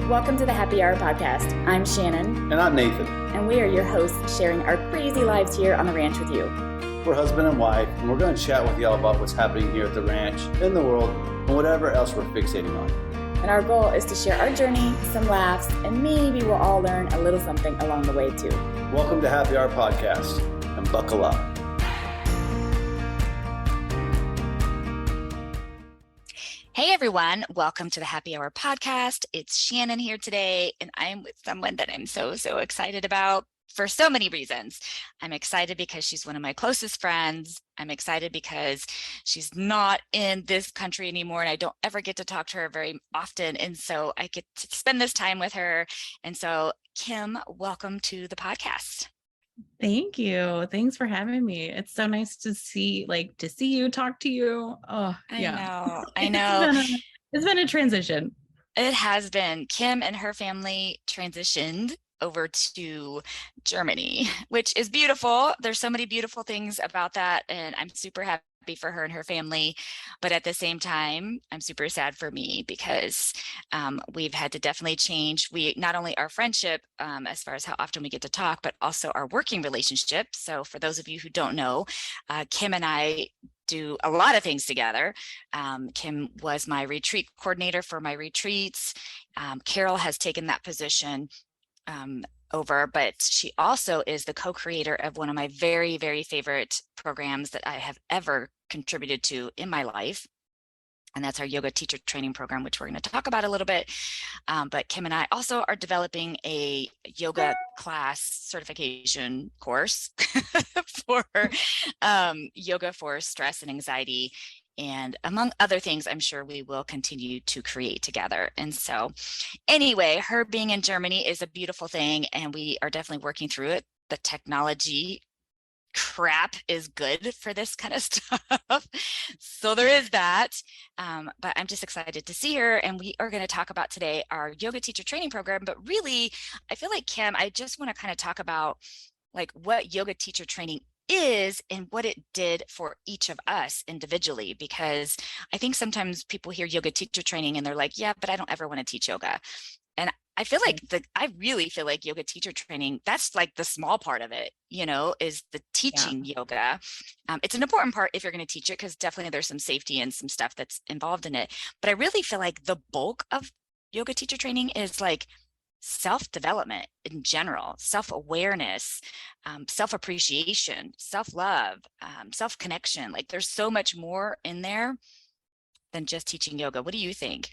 Welcome to the Happy Hour podcast. I'm Shannon. And I'm Nathan. And we are your hosts sharing our crazy lives here on the ranch with you. We're husband and wife, and we're going to chat with y'all about what's happening here at the ranch, in the world, and whatever else we're fixating on. And our goal is to share our journey, some laughs, and maybe we'll all learn a little something along the way too. Welcome to Happy Hour podcast, and buckle up. Hey everyone, welcome to the Happy Hour podcast. It's Shannon here today, and I'm with someone that I'm so excited about for so many reasons. I'm excited because she's one of my closest friends. I'm excited because she's not in this country anymore, and I don't ever get to talk to her very often, and so I get to spend this time with her. And so, Kim, welcome to the podcast. Thank you. Thanks for having me. It's so nice to see you, talk to you. Oh, yeah. I know. It's been a transition. It has been. Kim and her family transitioned over to Germany, which is beautiful. There's so many beautiful things about that, and I'm super happy for her and her family. But at the same time, I'm super sad for me because we've had to definitely change. We not only our friendship as far as how often we get to talk, but also our working relationship. So for those of you who don't know, Kim and I do a lot of things together. Kim was my retreat coordinator for my retreats. Carol has taken that position over, but she also is the co-creator of one of my very favorite programs that I have ever contributed to in my life. And that's our yoga teacher training program, which we're going to talk about a little bit. But Kim and I also are developing a yoga class certification course for yoga for stress and anxiety. And among other things, I'm sure we will continue to create together. And so anyway, her being in Germany is a beautiful thing, and we are definitely working through it. The technology crap is good for this kind of stuff. So there is that. But I'm just excited to see her. And we are going to talk about today our yoga teacher training program. But really, I feel like, Kim, I just want to kind of talk about like what yoga teacher training is and what it did for each of us individually, because I think sometimes people hear yoga teacher training and they're like, yeah, but I don't ever want to teach yoga. And I feel like I really feel like yoga teacher training, that's like the small part of it, is the teaching yoga. It's an important part if you're going to teach it, because definitely there's some safety and some stuff that's involved in it. But I really feel like the bulk of yoga teacher training is like self-development in general, self-awareness, self-appreciation, self-love, self-connection. Like there's so much more in there than just teaching yoga. What do you think?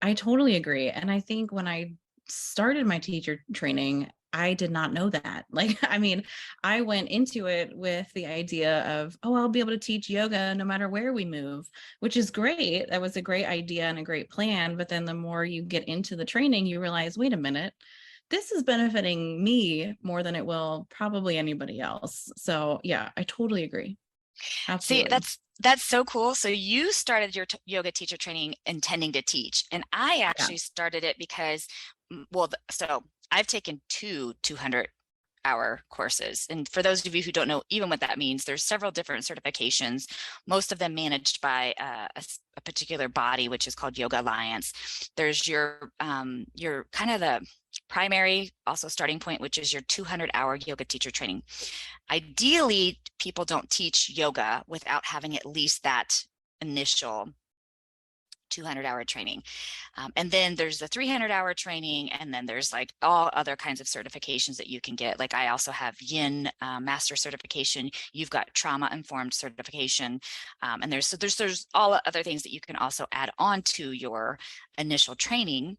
I totally agree. And I think when I started my teacher training, I did not know that. I went into it with the idea of, I'll be able to teach yoga no matter where we move, which is great. That was a great idea and a great plan. But then the more you get into the training, you realize, wait a minute, this is benefiting me more than it will probably anybody else. So yeah, I totally agree. Absolutely. See, that's so cool. So you started your yoga teacher training intending to teach, and I actually started it because, so I've taken two 200-hour courses. And for those of you who don't know even what that means, there's several different certifications, most of them managed by a particular body, which is called Yoga Alliance. There's your kind of the primary, also starting point, which is your 200-hour yoga teacher training. Ideally, people don't teach yoga without having at least that initial 200-hour training. And then there's the 300-hour training, and then there's like all other kinds of certifications that you can get. Like I also have Yin master certification. You've got trauma informed certification. And there's all other things that you can also add on to your initial training.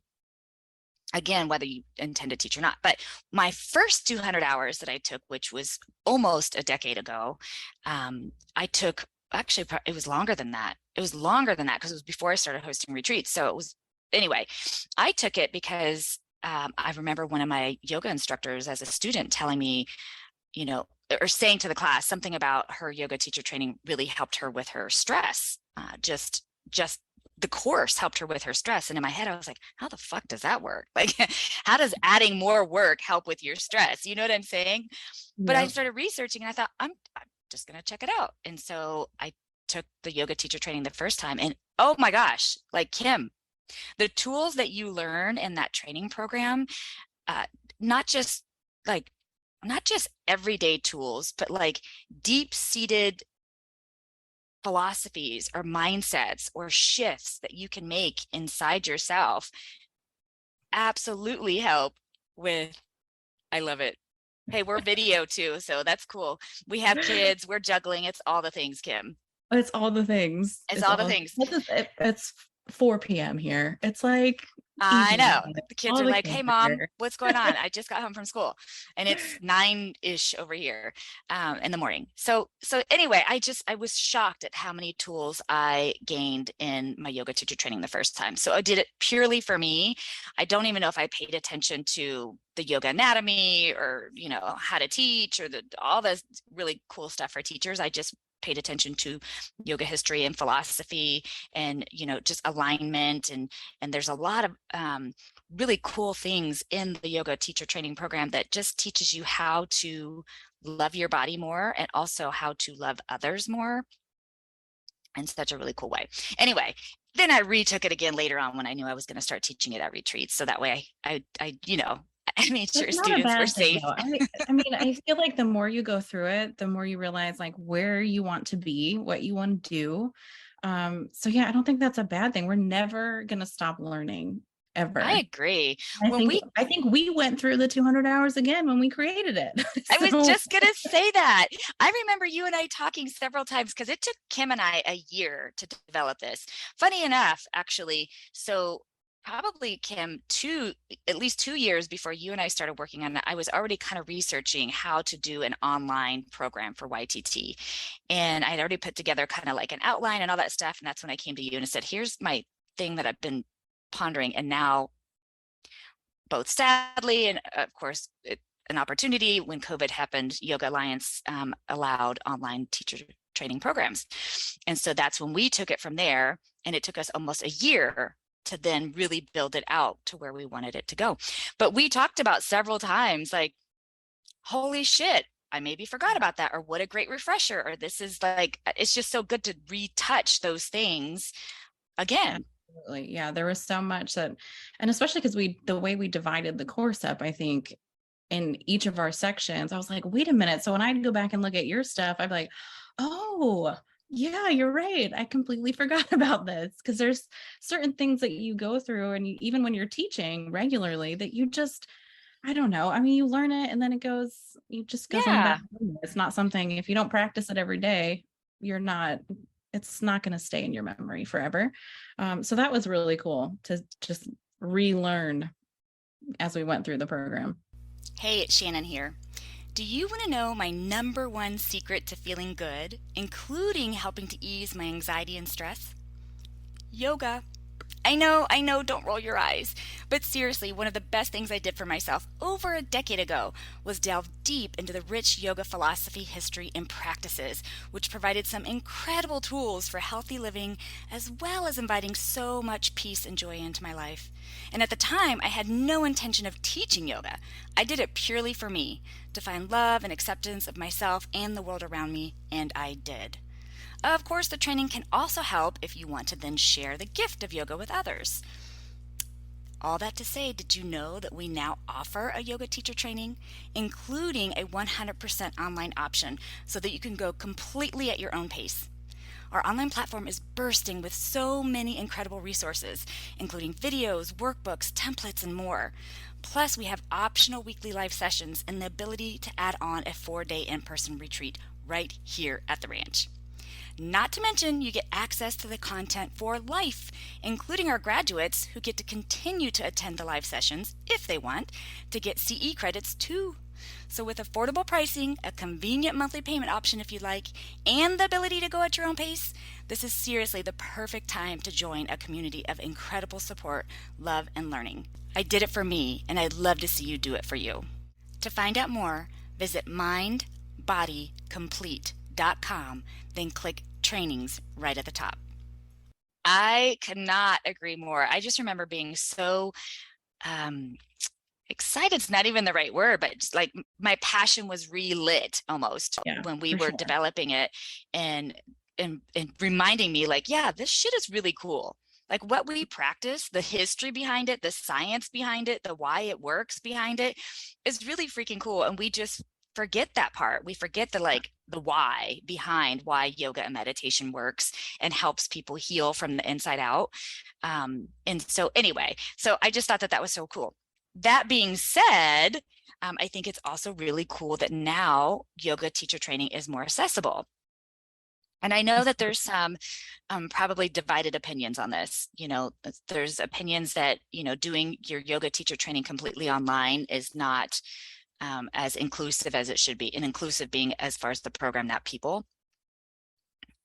Again, whether you intend to teach or not. But my first 200 hours that I took, which was almost a decade ago, I took, actually, it was longer than that. It was longer than that because it was before I started hosting retreats. So it was, anyway, I took it because I remember one of my yoga instructors as a student telling me, or saying to the class something about her yoga teacher training really helped her with her stress. Just the course helped her with her stress. And in my head, I was like, how the fuck does that work? Like, how does adding more work help with your stress? You know what I'm saying? But I started researching and I thought, I'm just going to check it out. And so I took the yoga teacher training the first time, and oh my gosh, like Kim, The tools that you learn in that training program, uh, not just like, not just everyday tools, but like deep-seated philosophies or mindsets or shifts that you can make inside yourself, absolutely help with, I love it. Hey, we're video too, so that's cool. We have kids, we're juggling, it's all the things, Kim. It's all the things. It's all the things. It's 4 p.m. here. It's like I evening. know. The kids All are the like, kids hey, are mom, here. what's going on? I just got home from school and it's 9-ish over here in the morning. So anyway, I was shocked at how many tools I gained in my yoga teacher training the first time. So I did it purely for me. I don't even know if I paid attention to the yoga anatomy or, you know, how to teach or all this really cool stuff for teachers. I just paid attention to yoga history and philosophy and, you know, just alignment. And there's a lot of really cool things in the yoga teacher training program that just teaches you how to love your body more and also how to love others more in such a really cool way. Anyway, then I retook it again later on when I knew I was going to start teaching it at retreats. So that way I you know, I made sure It's not a students were bad thing safe. though. I mean, I feel like the more you go through it, the more you realize like where you want to be, what you want to do. So yeah, I don't think that's a bad thing. We're never gonna stop learning I ever. agree. I When think we I think we went through the 200 hours again when we created it. I was So just going to say that. I remember you and I talking several times because it took Kim and I a year to develop this. Funny enough, actually, so probably Kim, at least 2 years before you and I started working on it, I was already kind of researching how to do an online program for YTT. And I had already put together kind of like an outline and all that stuff. And that's when I came to you and I said, here's my thing that I've been pondering. And now, both sadly and of course an opportunity, when COVID happened, Yoga Alliance allowed online teacher training programs. And so that's when we took it from there. And it took us almost a year to then really build it out to where we wanted it to go. But we talked about several times, like, holy shit, I maybe forgot about that, or what a great refresher, or this is like, it's just so good to retouch those things again. absolutely. Yeah, there was so much that, and especially because the way we divided the course up, I think in each of our sections, I was like, wait a minute. So when I'd go back and look at your stuff, I'd be like, oh, yeah, you're right. I completely forgot about this. Because there's certain things that you go through, and even when you're teaching regularly, that you just, I don't know. I mean, you learn it and then it just goes in the back. Yeah. It's not something, if you don't practice it every day, it's not going to stay in your memory forever. So that was really cool to just relearn as we went through the program. Hey, it's Shannon here. Do you want to know my #1 secret to feeling good, including helping to ease my anxiety and stress? Yoga. I know, don't roll your eyes. But seriously, one of the best things I did for myself over a decade ago was delve deep into the rich yoga philosophy, history, and practices, which provided some incredible tools for healthy living, as well as inviting so much peace and joy into my life. And at the time, I had no intention of teaching yoga. I did it purely for me, to find love and acceptance of myself and the world around me, and I did. Of course, the training can also help if you want to then share the gift of yoga with others. All that to say, did you know that we now offer a yoga teacher training, including a 100% online option so that you can go completely at your own pace? Our online platform is bursting with so many incredible resources, including videos, workbooks, templates, and more. Plus, we have optional weekly live sessions and the ability to add on a 4-day in-person retreat right here at the ranch. Not to mention, you get access to the content for life, including our graduates who get to continue to attend the live sessions, if they want, to get CE credits too. So with affordable pricing, a convenient monthly payment option if you like, and the ability to go at your own pace, this is seriously the perfect time to join a community of incredible support, love, and learning. I did it for me, and I'd love to see you do it for you. To find out more, visit mindbodycomplete.com, then click trainings right at the top. I cannot agree more. I just remember being so excited. It's not even the right word, but just like my passion was relit almost when we were developing it and reminding me like, yeah, this shit is really cool. Like what we practice, the history behind it, the science behind it, the why it works behind it is really freaking cool. And we just forget that part. We forget the why behind why yoga and meditation works and helps people heal from the inside out. And so anyway, so I just thought that that was so cool. That being said, I think it's also really cool that now yoga teacher training is more accessible. And I know that there's some probably divided opinions on this. You know, there's opinions that, you know, doing your yoga teacher training completely online is not as inclusive as it should be, and inclusive being as far as the program, not people.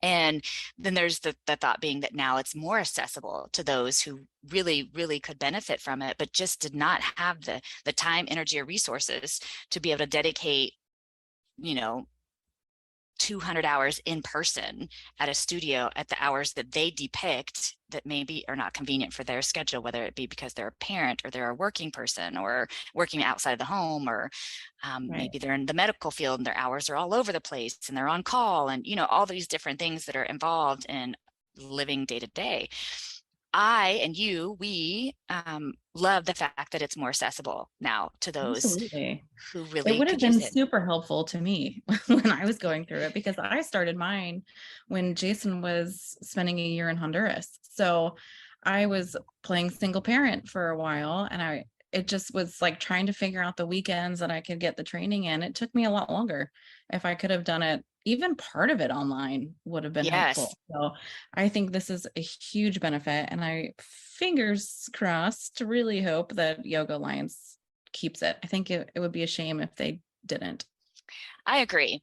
And then there's the thought being that now it's more accessible to those who really, really could benefit from it, but just did not have the time, energy, or resources to be able to dedicate, you know, 200 hours in person at a studio at the hours that they depict that maybe are not convenient for their schedule, whether it be because they're a parent or they're a working person or working outside of the home, or maybe they're in the medical field and their hours are all over the place and they're on call, and, you know, all these different things that are involved in living day to day. I and you, we love the fact that it's more accessible now to those Absolutely. who really It would have could been use it. super helpful to me when I was going through it, because I started mine when Jason was spending a year in Honduras. So I was playing single parent for a while, and it just was like trying to figure out the weekends that I could get the training in. It took me a lot longer. If I could have done it, even part of it online would have been helpful. So I think this is a huge benefit, and I fingers crossed to really hope that Yoga Alliance keeps it. I think it would be a shame if they didn't. I agree.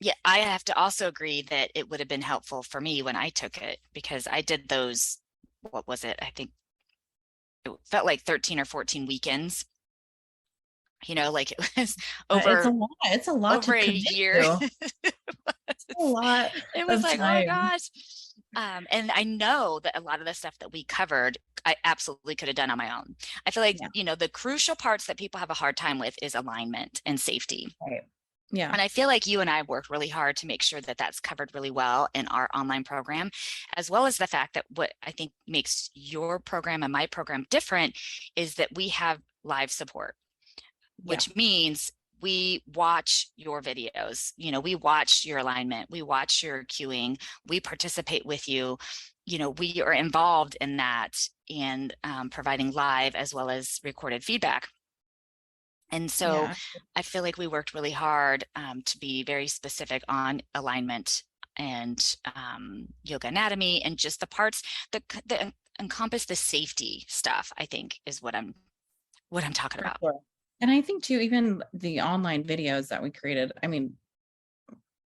Yeah, I have to also agree that it would have been helpful for me when I took it, because I did those, what was it? I think it felt like 13 or 14 weekends. You know, like it was over It's a lot over to a commit year. to. A lot It was of like, time. oh gosh. And I know that a lot of the stuff that we covered, I absolutely could have done on my own. I feel like, you know, the crucial parts that people have a hard time with is alignment and safety. Right. Yeah. And I feel like you and I worked really hard to make sure that that's covered really well in our online program, as well as the fact that what I think makes your program and my program different is that we have live support, which means we watch your videos, you know, we watch your alignment, we watch your cueing, we participate with you, you know, we are involved in that, and providing live as well as recorded feedback. And so I feel like we worked really hard to be very specific on alignment and yoga anatomy, and just the parts that encompass the safety stuff, I think is what I'm talking about. Sure. And I think too, even the online videos that we created, I mean,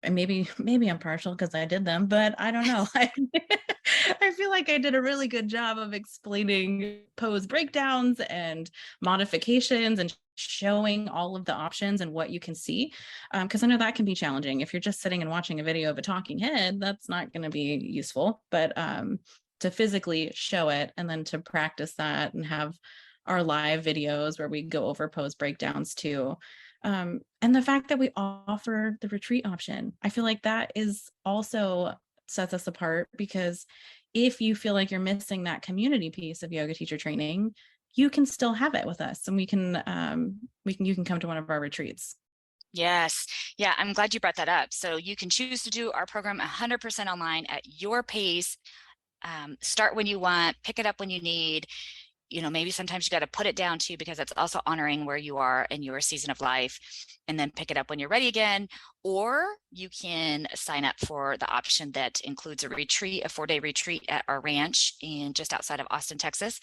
and maybe I'm partial because I did them, but I don't know. I feel like I did a really good job of explaining pose breakdowns and modifications and showing all of the options and what you can see. Because I know that can be challenging. If you're just sitting and watching a video of a talking head, that's not going to be useful. But to physically show it, and then to practice that and have our live videos where we go over pose breakdowns too. And the fact that we offer the retreat option, I feel like that is also sets us apart, because if you feel like you're missing that community piece of yoga teacher training, you can still have it with us, and you can come to one of our retreats. Yes. Yeah. I'm glad you brought that up. So you can choose to do our program 100% online at your pace. Start when you want, pick it up when you need. You know, maybe sometimes you got to put it down too, because it's also honoring where you are in your season of life, and then pick it up when you're ready again. Or you can sign up for the option that includes a retreat, a 4-day retreat at our ranch in just outside of Austin, Texas.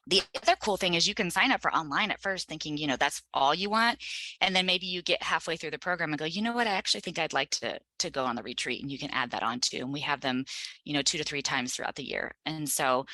The other cool thing is you can sign up for online at first thinking, you know, that's all you want. And then maybe you get halfway through the program and go, you know what, I actually think I'd like to go on the retreat, and you can add that on too. And we have them, you know, 2 to 3 times throughout the year. And so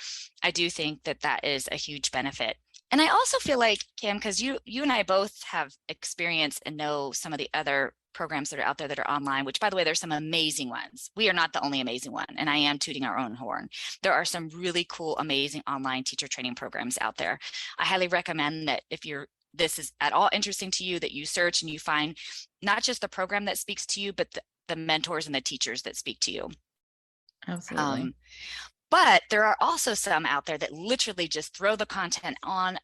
I do think that that is a huge benefit. And I also feel like, Kim, because you and I both have experience and know some of the other programs that are out there that are online, which, by the way, there's some amazing ones. We are not the only amazing one, and I am tooting our own horn. There are some really cool, amazing online teacher training programs out there. I highly recommend that if this is at all interesting to you, that you search and you find not just the program that speaks to you, but the mentors and the teachers that speak to you. Absolutely. But there are also some out there that literally just throw the content on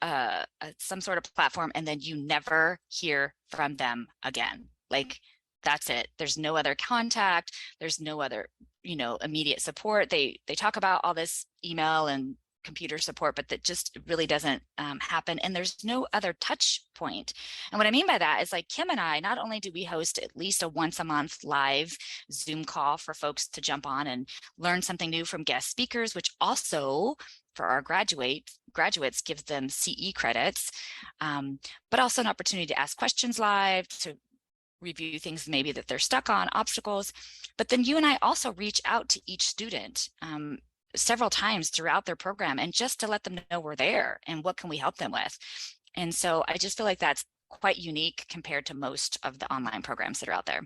some sort of platform and then you never hear from them again. Like that's it. There's no other contact. There's no other, immediate support. They talk about all this email and computer support, but that just really doesn't happen. And there's no other touch point. And what I mean by that is like Kim and I, not only do we host at least a once a month live Zoom call for folks to jump on and learn something new from guest speakers, which also for our graduates gives them CE credits, but also an opportunity to ask questions live, to review things maybe that they're stuck on, obstacles. But then you and I also reach out to each student several times throughout their program and just to let them know we're there and what can we help them with. And so I just feel like that's quite unique compared to most of the online programs that are out there.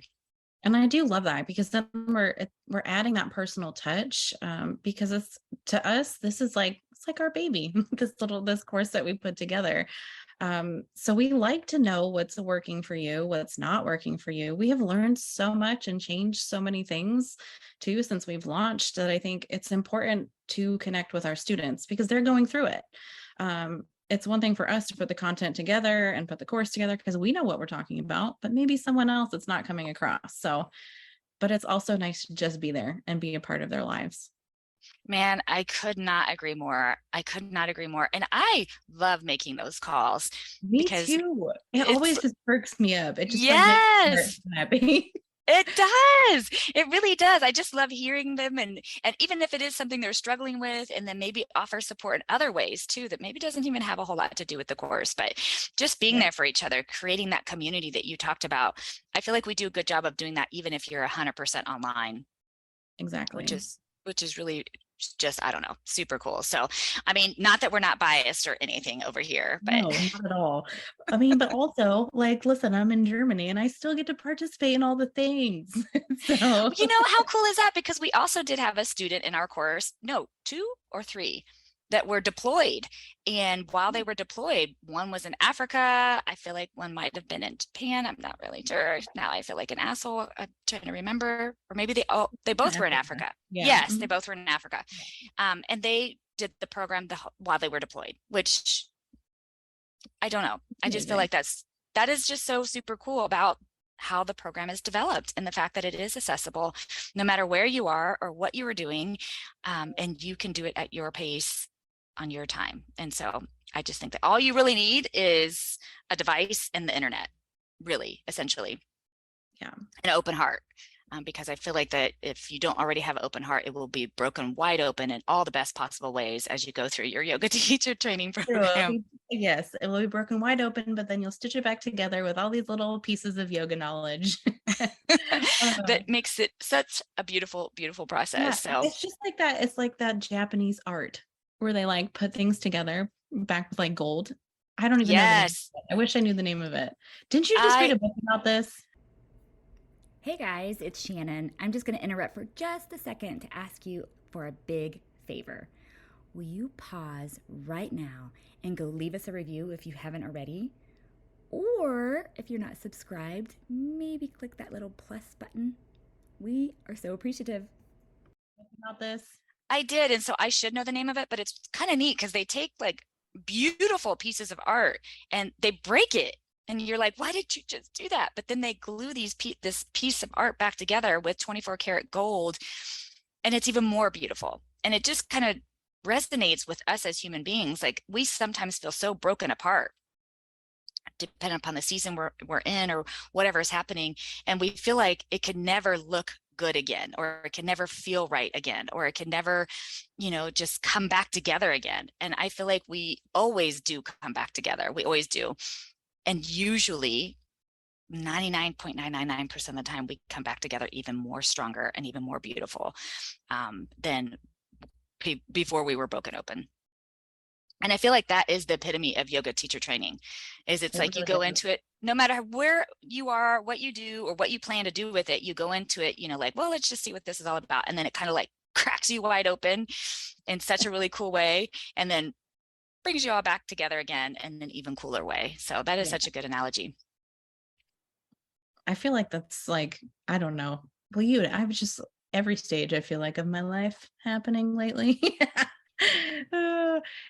And I do love that because then we're adding that personal touch, because it's, to us, this is like, it's like our baby, this course that we put together. So we like to know what's working for you, what's not working for you. We have learned so much and changed so many things too since we've launched, that I think it's important to connect with our students because they're going through it. It's one thing for us to put the content together and put the course together because we know what we're talking about, but maybe someone else it's not coming across. So, but it's also nice to just be there and be a part of their lives. Man, I could not agree more. I could not agree more. And I love making those calls. Me because too. It always just perks me up. It just yes, like makes me happy. it does. It really does. I just love hearing them. And even if it is something they're struggling with, and then maybe offer support in other ways too, that maybe doesn't even have a whole lot to do with the course, but just being there for each other, creating that community that you talked about. I feel like we do a good job of doing that, even if you're 100% online. Exactly. Which is really just, I don't know, super cool. So, I mean, not that we're not biased or anything over here, but no, not at all. I mean, but also like, listen, I'm in Germany and I still get to participate in all the things. So, how cool is that? Because we also did have a student in our course, no, 2 or 3 that were deployed. And while they were deployed, one was in Africa. I feel like one might have been in Japan. I'm not really sure. Now I feel like an asshole. I'm trying to remember. Or maybe they both were in Africa. Yeah. Yes, they both were in Africa. And they did the program while they were deployed, which I don't know. I just feel like that is just so super cool about how the program is developed and the fact that it is accessible no matter where you are or what you are doing, and you can do it at your pace on your time. And so I just think that all you really need is a device and the internet, really, essentially. Yeah. An open heart. Because I feel like that if you don't already have an open heart, it will be broken wide open in all the best possible ways as you go through your yoga teacher training program. Yes, it will be broken wide open, but then you'll stitch it back together with all these little pieces of yoga knowledge. That makes it such a beautiful, beautiful process. Yeah, so it's just like that. It's like that Japanese art where they like put things together back with like gold. I don't even know the name of it. I wish I knew the name of it. Didn't you just read a book about this? Hey guys, it's Shannon. I'm just going to interrupt for just a second to ask you for a big favor. Will you pause right now and go leave us a review if you haven't already? Or if you're not subscribed, maybe click that little plus button. We are so appreciative. About this? I did, and so I should know the name of it, but it's kind of neat because they take like beautiful pieces of art and they break it. And you're like, why did you just do that? But then they glue this piece of art back together with 24 karat gold. And it's even more beautiful. And it just kind of resonates with us as human beings. Like we sometimes feel so broken apart, depending upon the season we're in or whatever is happening. And we feel like it could never look good again, or it can never feel right again, or it can never, just come back together again. And I feel like we always do come back together. We always do. And usually 99.999% of the time, we come back together even more stronger and even more beautiful than before we were broken open. And I feel like that is the epitome of yoga teacher training, is it's like you go into it, no matter where you are, what you do, or what you plan to do with it, you go into it, like, well, let's just see what this is all about. And then it kind of like cracks you wide open in such a really cool way. And then brings you all back together again in an even cooler way. So that is such a good analogy. I feel like that's like, I don't know. Well, every stage, I feel like, of my life happening lately.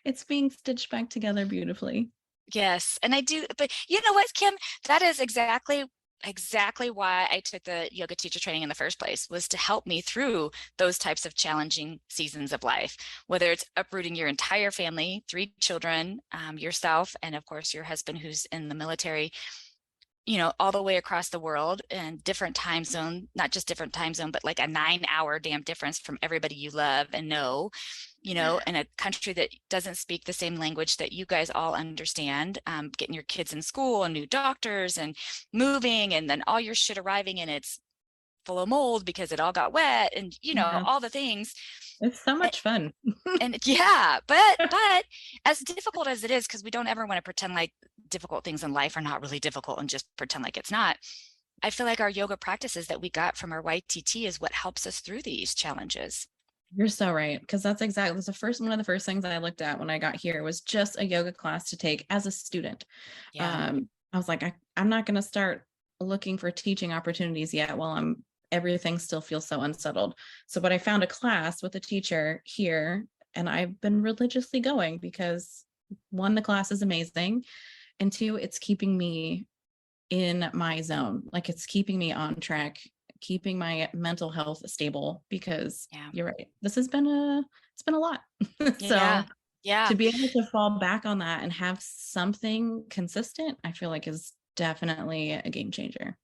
It's being stitched back together beautifully. Yes. And I do, but you know what, Kim, that is exactly why I took the yoga teacher training in the first place, was to help me through those types of challenging seasons of life, whether it's uprooting your entire family, 3 children, yourself, and of course your husband who's in the military, all the way across the world and different time zone, not just different time zone, but like a 9-hour damn difference from everybody you love and know, in a country that doesn't speak the same language that you guys all understand, getting your kids in school and new doctors and moving, and then all your shit arriving and it's full of mold because it all got wet and, Yeah. all the things. It's so much fun. And yeah, but as difficult as it is, because we don't ever want to pretend like difficult things in life are not really difficult and just pretend like it's not. I feel like our yoga practices that we got from our YTT is what helps us through these challenges. You're so right. Because that's exactly one of the first things I looked at when I got here was just a yoga class to take as a student. Yeah. I was like, I'm not going to start looking for teaching opportunities yet while everything still feels so unsettled. But I found a class with a teacher here, and I've been religiously going because 1, the class is amazing, and 2, it's keeping me in my zone. Like, it's keeping me on track, keeping my mental health stable, because you're right. This has been it's been a lot. So yeah. to be able to fall back on that and have something consistent, I feel like is definitely a game changer.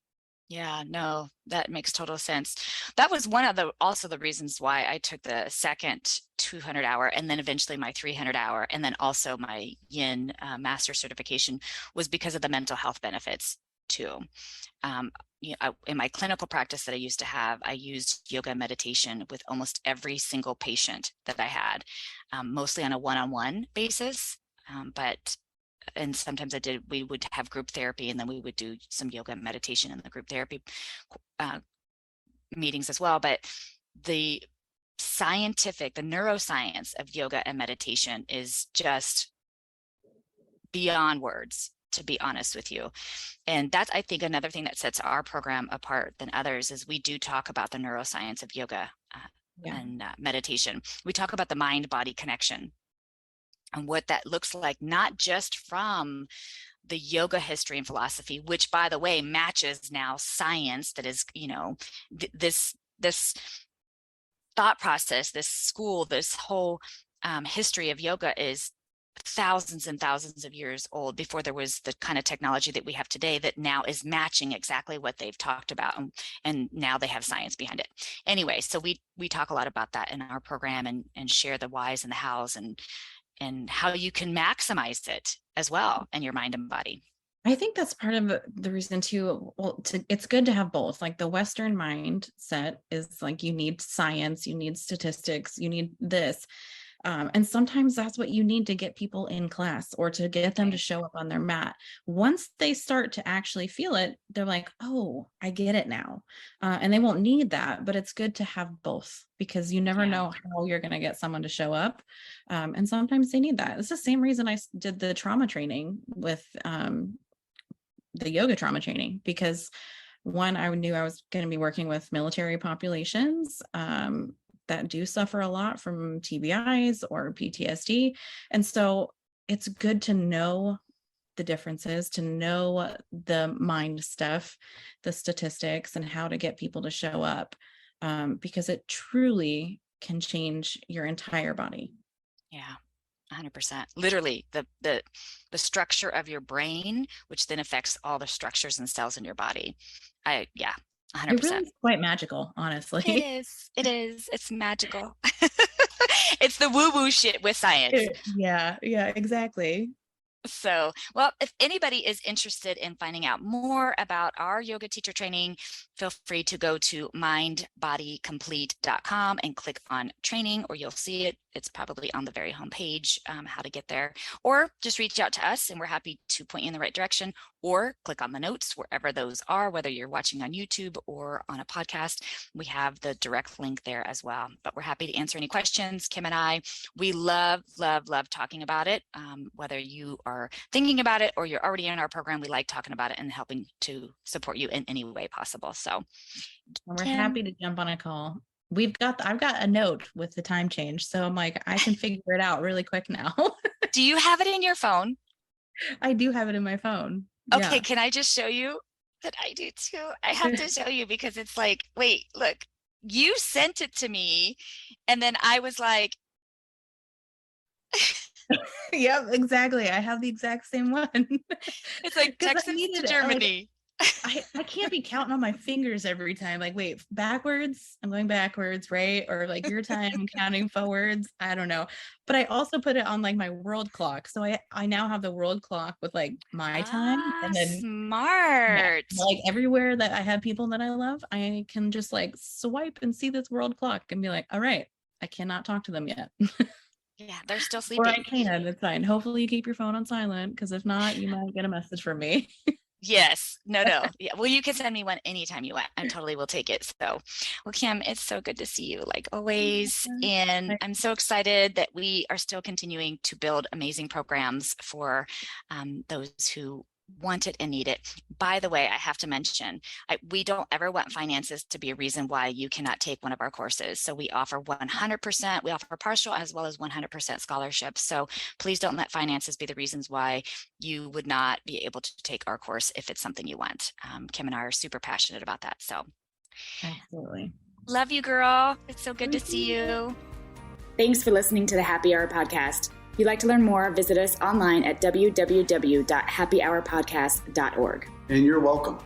Yeah, no, that makes total sense. That was one of also the reasons why I took the second 200-hour and then eventually my 300-hour and then also my Yin master certification, was because of the mental health benefits too. In my clinical practice that I used to have, I used yoga and meditation with almost every single patient that I had, mostly on a one-on-one basis, and sometimes we would have group therapy, and then we would do some yoga and meditation in the group therapy meetings as well. But the neuroscience of yoga and meditation is just beyond words, to be honest with you. And that's, I think, another thing that sets our program apart than others is we do talk about the neuroscience of yoga and meditation. We talk about the mind-body connection and what that looks like, not just from the yoga history and philosophy, which, by the way, matches now science. That is, this thought process, this school, this whole history of yoga is thousands and thousands of years old, before there was the kind of technology that we have today that now is matching exactly what they've talked about, and now they have science behind it. Anyway, so we talk a lot about that in our program, and share the whys and the hows, and how you can maximize it as well in your mind and body. I think that's part of the reason too. Well, it's good to have both. Like, the Western mindset is like, you need science, you need statistics, you need this. And sometimes that's what you need to get people in class, or to get them to show up on their mat. Once they start to actually feel it, they're like, oh, I get it now. And they won't need that, but it's good to have both, because you never know how you're going to get someone to show up. And sometimes they need that. It's the same reason I did the trauma training with the yoga trauma training, because one, I knew I was going to be working with military populations that do suffer a lot from TBIs or PTSD. And so it's good to know the differences, to know the mind stuff, the statistics, and how to get people to show up, because it truly can change your entire body. Yeah. 100%. Literally, the structure of your brain, which then affects all the structures and cells in your body. 100%. It really is quite magical, honestly. It is. It's magical. It's the woo-woo shit with science. Yeah, exactly. So, well, if anybody is interested in finding out more about our yoga teacher training, feel free to go to mindbodycomplete.com and click on training, or you'll see it. It's probably on the very homepage, how to get there, or just reach out to us and we're happy to point you in the right direction, or click on the notes wherever those are, whether you're watching on YouTube or on a podcast. We have the direct link there as well, but we're happy to answer any questions. Kim and I, we love talking about it. Whether you are thinking about it or you're already in our program, we like talking about it and helping to support you in any way possible. So we're happy to jump on a call. I've got a note with the time change. So I'm like, I can figure it out really quick now. Do you have it in your phone? I do have it in my phone. Okay, Yeah. can I just show you that I do too? I have to show you because it's like, wait, look, you sent it to me. And then I was like, Yep, exactly. I have the exact same one. it's like 'Cause I Texas to needed it, Germany. I can't be counting on my fingers every time. Like, wait, backwards? I'm going backwards, right? Or like your time, I'm counting forwards. I don't know. But I also put it on like my world clock. So I now have the world clock with like my time. And then yeah, Smart. like everywhere that I have people that I love, I can just like swipe and see this world clock and be like, all right, I cannot talk to them yet. Yeah, they're still Or I sleeping. can, it's fine. Hopefully you keep your phone on silent, because if not, you might get a message from me. Yes. No. Yeah. Well, you can send me one anytime you want. I totally will take it. So, well, Kim, it's so good to see you like always. And I'm so excited that we are still continuing to build amazing programs for those who want it and need it. By the way, I have to mention, we don't ever want finances to be a reason why you cannot take one of our courses. So we offer 100%, we offer partial as well as 100% scholarships. So please don't let finances be the reasons why you would not be able to take our course if it's something you want. Kim and I are super passionate about that. So Absolutely. love you, girl. It's so good to see you. Thanks for listening to the Happy Hour Podcast. If you'd like to learn more, visit us online at www.happyhourpodcast.org. And you're welcome.